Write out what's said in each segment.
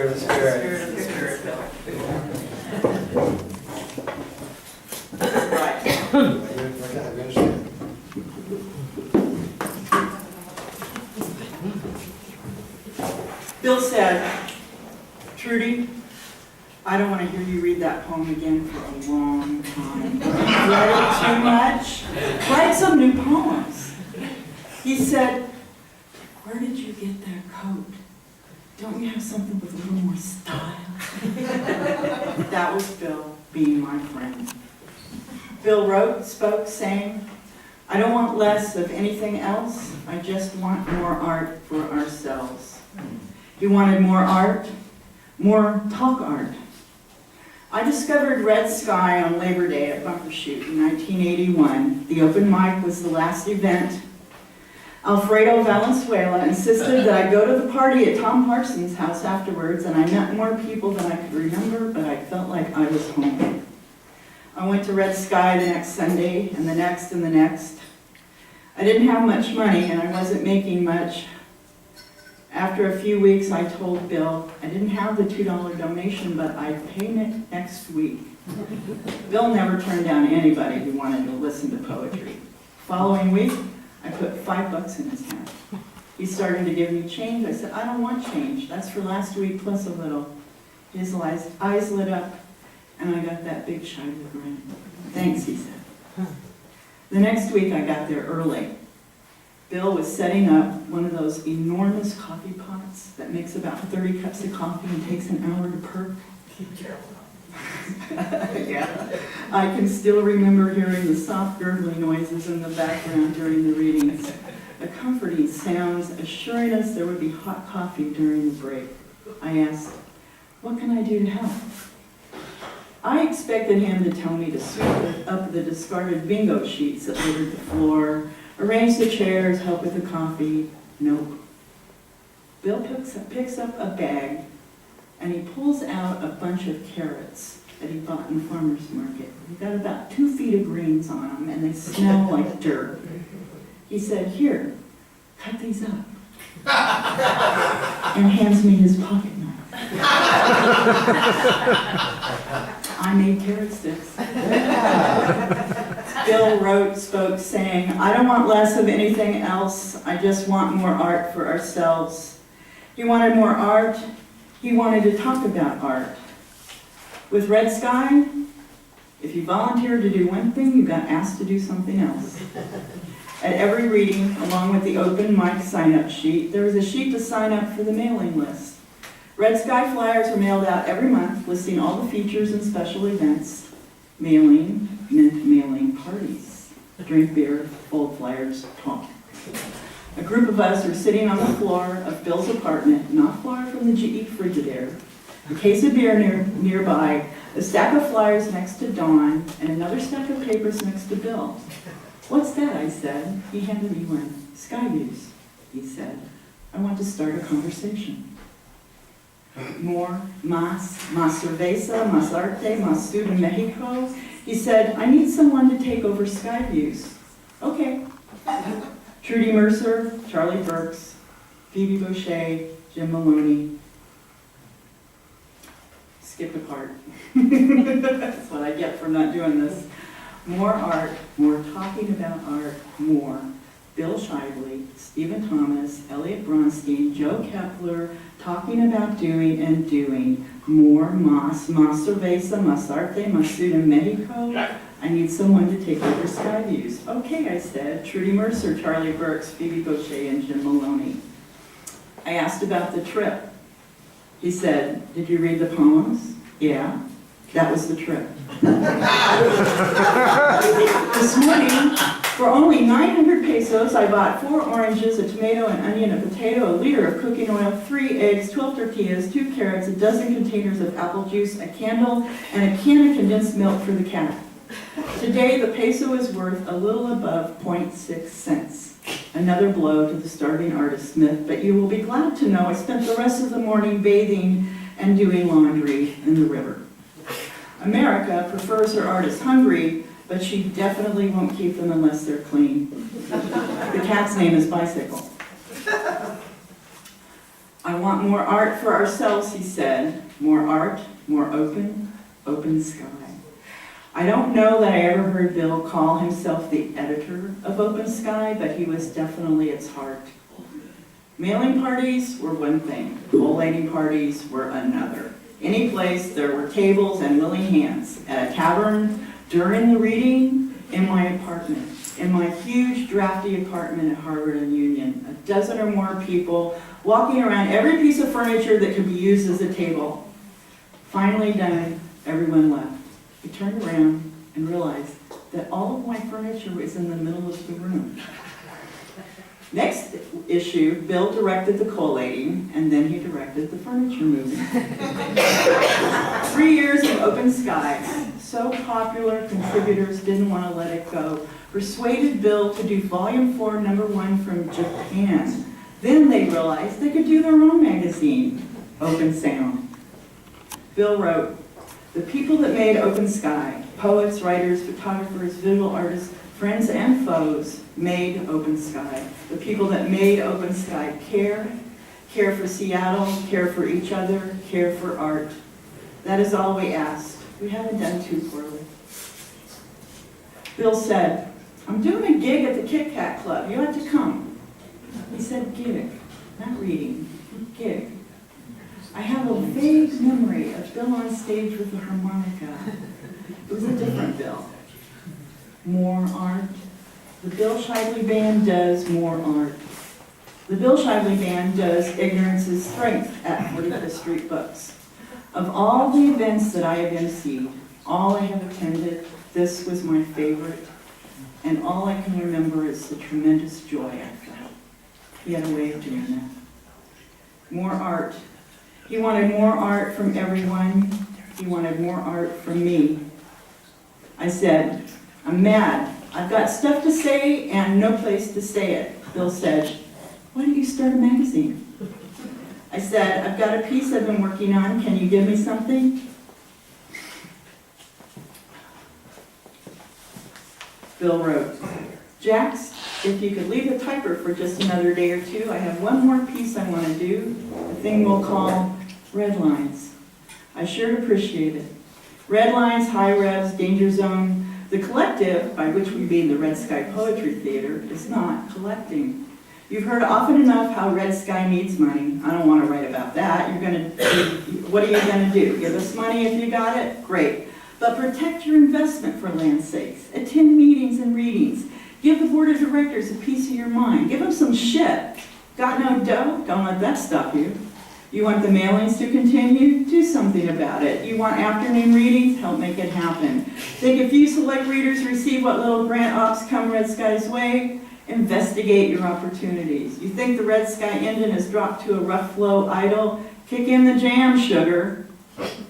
spirit of the spirit. The spirit of the spirit, Bill. Right. Bill said, Trudy, I don't want to hear you read that poem again for a long time. You've read it too much. Write some new poems. He said, where did you get that coat? Don't you have something with a little more style? That was Bill being my friend. Bill wrote, spoke, sang, I don't want less of anything else. I just want more art for ourselves. He wanted more art, more talk art. I discovered Red Sky on Labor Day at Bumbershoot in 1981. The open mic was the last event. Alfredo Valenzuela insisted that I go to the party at Tom Parsons' house afterwards, and I met more people than I could remember, but I felt like I was home. I went to Red Sky the next Sunday, and the next, and the next. I didn't have much money, and I wasn't making much. After a few weeks, I told Bill I didn't have the $2 donation, but I'd pay it next week. Bill never turned down anybody who wanted to listen to poetry. Following week, I put $5 in his hand. He started to give me change. I said, I don't want change. That's for last week plus a little. His eyes lit up, and I got that big shiny grin. Thanks, he said. The next week, I got there early. Bill was setting up one of those enormous coffee pots that makes about 30 cups of coffee and takes an hour to perk. Yeah. I can still remember hearing the soft gurgling noises in the background during the readings, the comforting sounds assuring us there would be hot coffee during the break. I asked, what can I do to help? I expected him to tell me to sweep up the discarded bingo sheets that littered the floor, arrange the chairs, help with the coffee. Nope. Bill picks up a bag and he pulls out a bunch of carrots that he bought in the farmer's market. He got about 2 feet of greens on them and they smell like dirt. He said, here, cut these up. And hands me his pocket knife. I made carrot sticks. Bill wrote, spoke, sang, I don't want less of anything else. I just want more art for ourselves. He wanted more art. He wanted to talk about art. With Red Sky, if you volunteered to do one thing, you got asked to do something else. At every reading, along with the open mic sign-up sheet, there was a sheet to sign up for the mailing list. Red Sky flyers are mailed out every month, listing all the features and special events. Mailing meant mailing parties. Drink beer, fold flyers, talk. A group of us were sitting on the floor of Bill's apartment, not far from the GE Frigidaire. A case of beer nearby, a stack of flyers next to Dawn, and another stack of papers next to Bill. What's that? I said. He handed me one. Sky views, he said. I want to start a conversation. More, más cerveza, más arte, más sud in Mexico. He said, I need someone to take over Sky Views. Okay. Trudy Mercer, Charlie Burks, Phoebe Boucher, Jim Maloney. Skipped a part. That's what I get for not doing this. More art, more talking about art, more. Bill Shively, Stephen Thomas, Elliot Bronstein, Joe Kepler, talking about doing and doing. More, más cerveza, más arte, más sud in Mexico. I need someone to take over Sky Views. Okay, I said. Trudy Mercer, Charlie Burks, Phoebe Boucher, and Jim Maloney. I asked about the trip. He said, did you read the poems? Yeah, that was the trip. This morning, for only 900 pesos, I bought 4 oranges, a tomato, an onion, a potato, a liter of cooking oil, 3 eggs, 12 tortillas, 2 carrots, a dozen containers of apple juice, a candle, and a can of condensed milk for the cat. Today, the peso is worth a little above 0.6 cents. Another blow to the starving artist Smith, but you will be glad to know I spent the rest of the morning bathing and doing laundry in the river. America prefers her artists hungry, but she definitely won't keep them unless they're clean. The cat's name is Bicycle. I want more art for ourselves, he said. More art, more open sky. I don't know that I ever heard Bill call himself the editor of Open Sky, but he was definitely its heart. Mailing parties were one thing, collating parties were another. Any place there were tables and willing hands, at a tavern, during the reading, in my apartment, in my huge drafty apartment at Harvard and Union, a dozen or more people walking around every piece of furniture that could be used as a table. Finally done, everyone left. We turned around and realized that all of my furniture was in the middle of the room. Next issue, Bill directed the collating, and then he directed the furniture moving. 3 years of Open Sky. So popular, contributors didn't want to let it go. Persuaded Bill to do volume 4, number 1 from Japan. Then they realized they could do their own magazine, Open Sound. Bill wrote, "The people that made Open Sky, poets, writers, photographers, visual artists, friends and foes, made Open Sky. The people that made Open Sky care for Seattle, care for each other, care for art. That is all we asked. We haven't done too poorly." Bill said, "I'm doing a gig at the Kit Kat Club. You ought to come." He said gig, not reading, gig. I have a vague memory of Bill on stage with the harmonica. It was a different Bill. More art. The Bill Shively Band does more art. The Bill Shively Band does Ignorance is Strength at 45th Street Books. Of all the events that I have emceed, all I have attended, this was my favorite, and all I can remember is the tremendous joy I felt. He had a way of doing that. More art. He wanted more art from everyone. He wanted more art from me. I said, "I'm mad. I've got stuff to say and no place to say it." Bill said, "Why don't you start a magazine?" I said, "I've got a piece I've been working on. Can you give me something?" Bill wrote, "Jax, if you could leave the typer for just another day or two, I have one more piece I want to do, a thing we'll call Red Lines. I sure appreciate it. Red Lines, High Revs, Danger Zone. The collective, by which we mean the Red Sky Poetry Theater, is not collecting. You've heard often enough how Red Sky needs money. I don't want to write about that. What are you going to do? Give us money if you got it? Great. But protect your investment for land's sakes. Attend meetings and readings. Give the board of directors a piece of your mind. Give them some shit. Got no dough? Don't let that stop you. You want the mailings to continue? Do something about it. You want afternoon readings? Help make it happen. Think if you select readers receive what little grant ops come Red Sky's way? Investigate your opportunities. You think the Red Sky engine has dropped to a rough flow idle? Kick in the jam, sugar."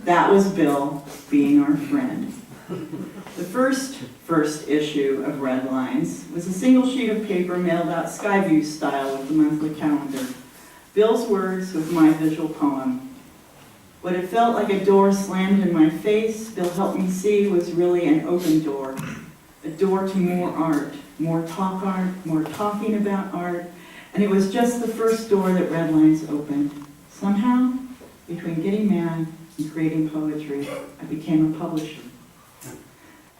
That was Bill being our friend. The first issue of Red Lines was a single sheet of paper mailed out Skyview style with the monthly calendar. Bill's words with my visual poem. What it felt like a door slammed in my face, Bill helped me see was really an open door. A door to more art, more talk art, more talking about art, and it was just the first door that Red Lines opened. Somehow, between getting mad and creating poetry, I became a publisher.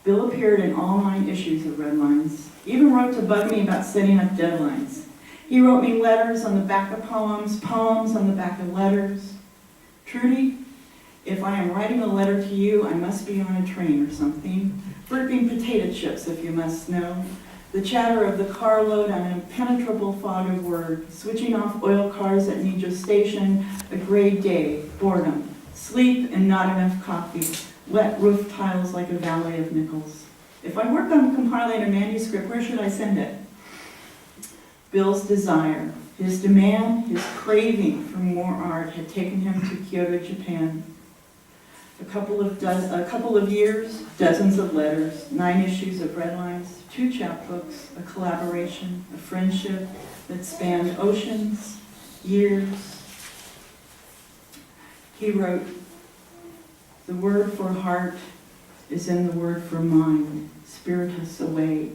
Bill appeared in all 9 issues of Red Lines, even wrote to bug me about setting up deadlines. He wrote me letters on the back of poems, poems on the back of letters. "Trudy, if I am writing a letter to you, I must be on a train or something. Burping potato chips, if you must know. The chatter of the carload, an impenetrable fog of word. Switching off oil cars at Nijo Station, a gray day, boredom. Sleep and not enough coffee. Wet roof tiles like a valley of nickels. If I work on compiling a manuscript, where should I send it?" Bill's desire, his demand, his craving for more art had taken him to Kyoto, Japan. A couple of years, dozens of letters, 9 issues of Red Lines, 2 chapbooks, a collaboration, a friendship that spanned oceans, years. He wrote, "The word for heart is in the word for mind, spirit us away.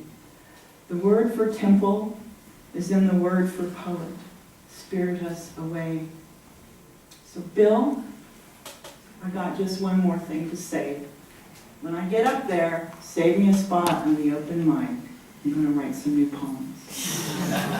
The word for temple is in the word for poet, spirit us away. So Bill, I got just one more thing to say. When I get up there, save me a spot on the open mic. I'm going to write some new poems.